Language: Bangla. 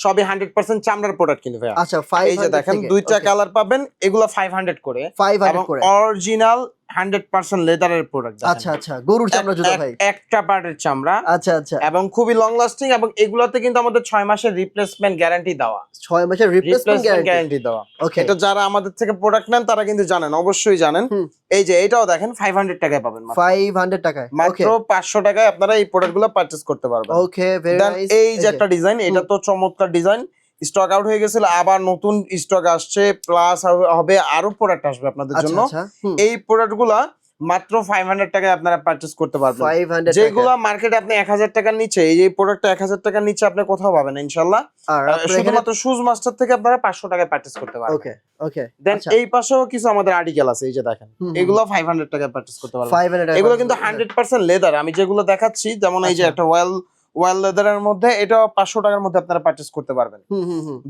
সবই 100% চামড়ার প্রোডাক্ট কিন্তু ভাইয়া। আচ্ছা 500 এই যে দেখেন দুইটা কালার পাবেন, এগুলো 500 করে 500 করে অরিজিনাল 100% লেদারের প্রোডাক্ট। আচ্ছা আচ্ছা, গরুর চামড়া জুতা ভাই, একটা পার্টের চামড়া। আচ্ছা আচ্ছা, এবং খুবই লং লাস্টিং, এবং এগুলাতে কিন্তু আমাদের 6 মাসের রিপ্লেসমেন্ট গ্যারান্টি দেওয়া, 6 মাসের রিপ্লেসমেন্ট গ্যারান্টি দেওয়া। ওকে, এটা যারা আমাদের থেকে প্রোডাক্ট নেন তারা কিন্তু জানেন, অবশ্যই জানেন। এই যে এটাও দেখেন 500 টাকায় পাবেন, 500 টাকায়, মাত্র 500 টাকায় আপনারা এই প্রোডাক্টগুলো পারচেজ করতে পারবেন। ওকে, ভেরি নাইস। এই যে একটা ডিজাইন, এটা তো চমৎকার ডিজাইন, স্টক আউট হয়ে গেছিল, আবার নতুন স্টক আসছে, প্লাস হবে আরো প্রোডাক্ট আসবে আপনাদের জন্য। এই প্রোডাক্টগুলো মাত্র 500 টাকায় আপনারা পারচেজ করতে পারবেন। 500 যেগুলো মার্কেটে আপনি 1000 টাকার নিচে, এই প্রোডাক্টটা 1000 টাকার নিচে আপনি কোথাও পাবেন না ইনশাআল্লাহ। শুধুমাত্র শুজ মাস্টার থেকে আপনারা 500 টাকায় পারচেজ করতে পারবেন। ওকে ওকে, দেন এই পাশেও কিছু আমাদের আর্টিকেল আছে, এই যে দেখেন এগুলো 500 টাকায় পারচেজ করতে পারবেন। 500 টাকা, এগুলো কিন্তু 100% লেদার। আমি যেগুলো দেখাচ্ছি, যেমন এই যে একটা ওয়েল লেদারের মধ্যে, এটা 500 টাকার মধ্যে আপনারা পারচেজ করতে পারবেন।